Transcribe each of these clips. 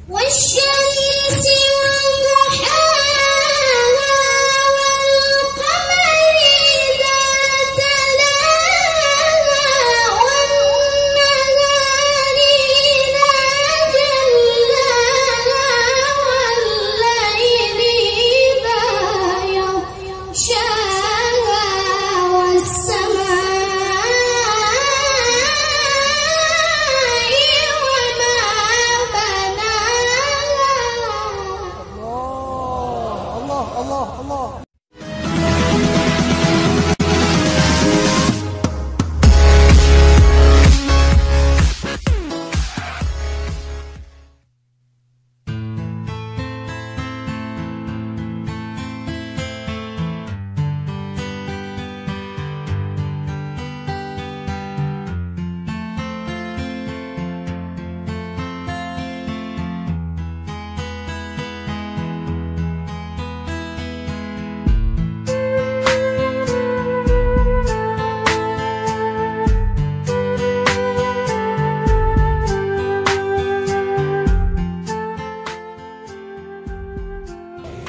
والشمس وضحاها والقمر إذا تلاها والنهار إذا جلاها والليل إذا يغشاها والسماء وما بناها.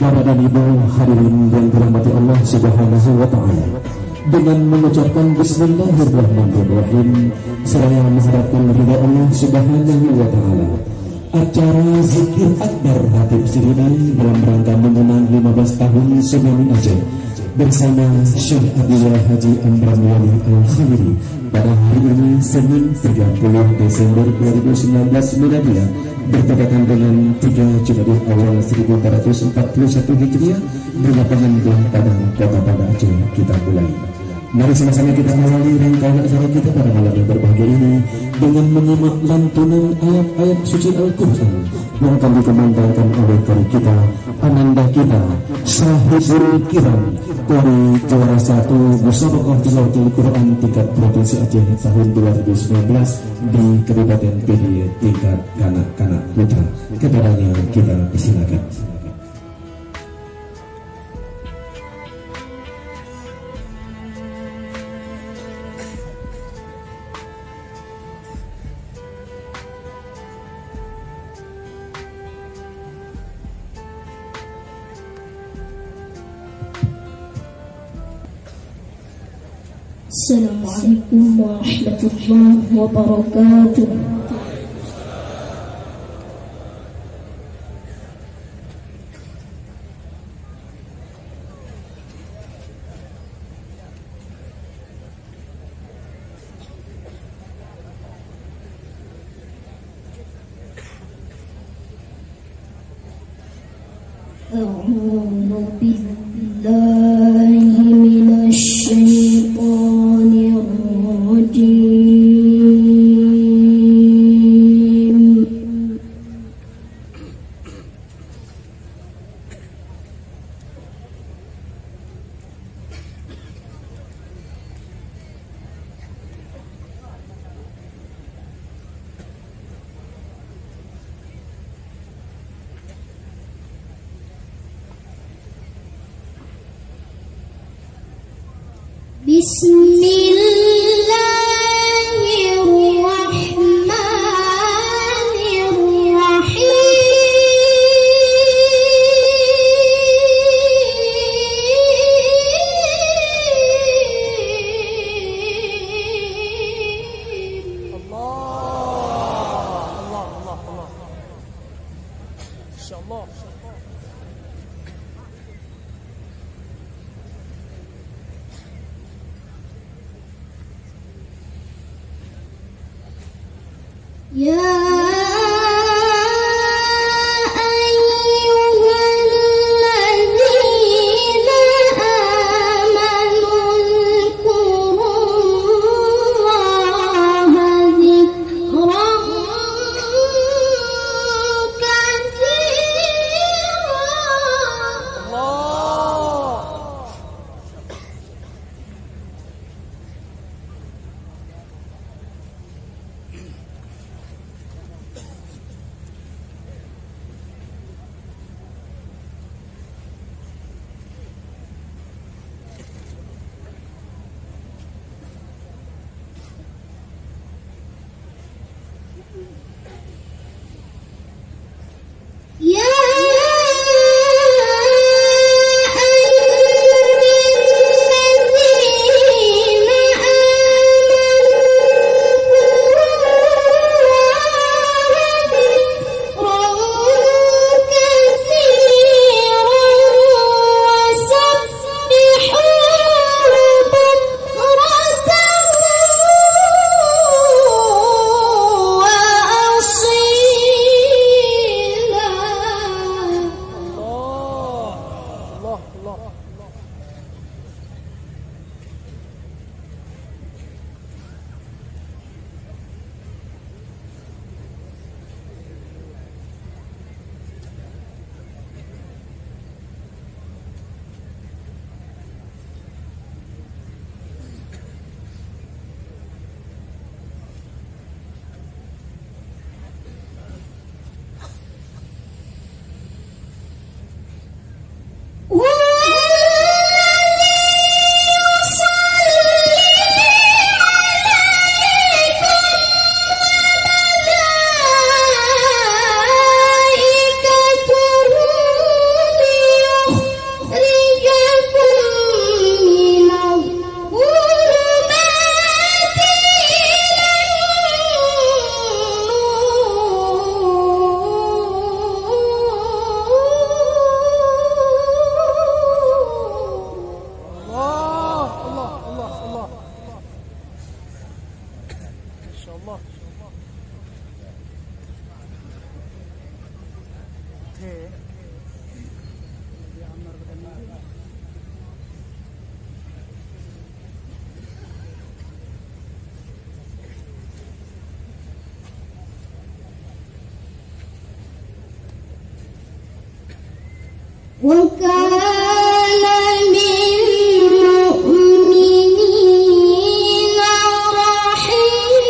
Bapak dan Ibu hadirin yang dirahmati Allah Subhanahu wa taala, dengan mengucapkan bismillahirrahmanirrahim seraya mengharapkan ridha Allah Subhanahu wa taala, acara zikir akbar Hatib Sirina dalam rangka mengenang 15 tahun Tsunami Aceh bersama Syekh Abdullah Haji Amran Wali Al-Khamili pada hari ini Senin 30 Desember 2019 Miladiah bertepatan dengan 3 Jumadil Awal 1441 Hijriah berlapangan di Padang, Kota Banda Aceh. Kita mulai. Mari sama-sama kita awali rangkaian acara kita pada malam yang berbahagia ini dengan menyimak lantunan ayat-ayat suci Al-Quran yang akan dikumandangkan oleh kori kita, ananda kita, Sahibul Kiram, kori juara 1 Musabaqah Tilawatil Quran tingkat Provinsi Aceh tahun 2019 di Kabupaten Pidi tingkat kanak-kanak putra. Kepadanya kita persilakan. Assalamualaikum warahmatullahi wabarakatuh. A'udzu billahi minasy syaithanir rajim. وكان بالمؤمنين رحيما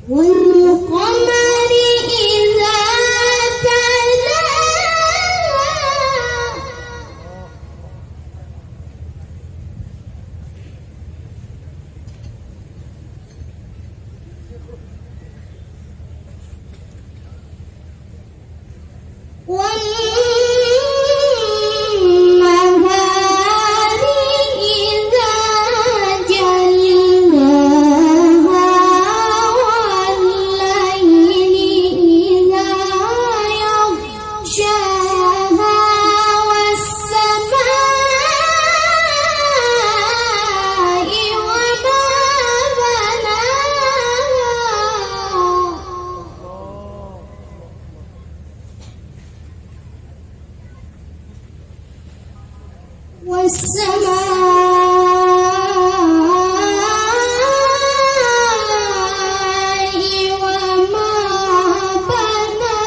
والقمر إذا تلاها والنهار إذا جلاها والليل إذا يغشاها والسماء وما بناها والسماء وما بناها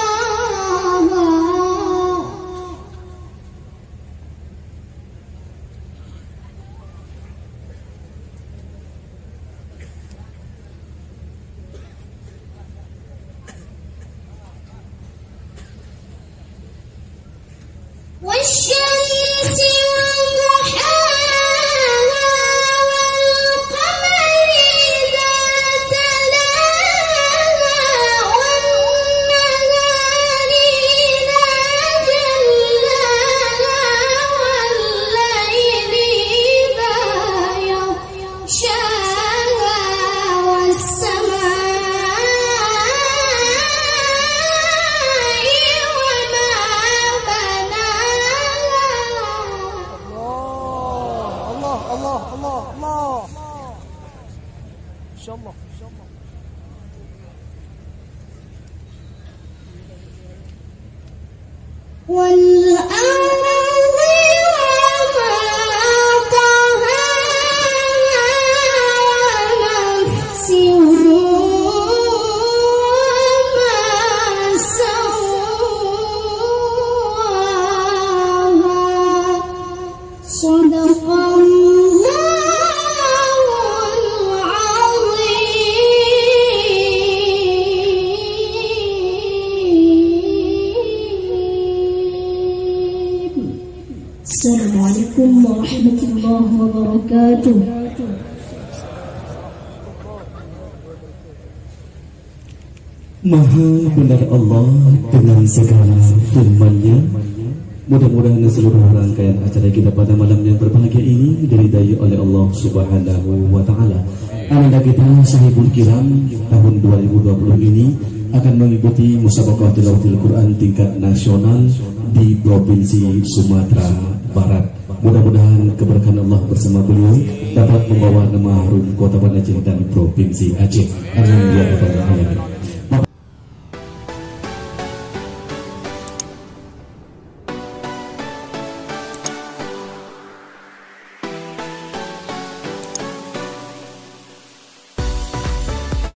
والشمس وضحاها والقمر إذا تلاها والنهار إذا جلاها والليل إذا يغشاها والسماء وما الله إن شاء الله والأرض وما طحاها ونفس وما سواها صدق Assalamualaikum warahmatullahi wabarakatuh. Maha benar Allah dengan segala firman-Nya. Mudah-mudahan seluruh rangkaian acara kita pada malam yang berbahagia ini diridai oleh Allah Subhanahu wa taala. Ananda kita sahibul kiram tahun 2020 ini akan mengikuti musabaqah tilawatil Quran tingkat nasional di Provinsi Sumatera Barat. Mudah-mudahan keberkahan Allah bersama beliau dapat membawa nama harum Kota Banda Aceh dan Provinsi Aceh. Amin ya rabbal alamin.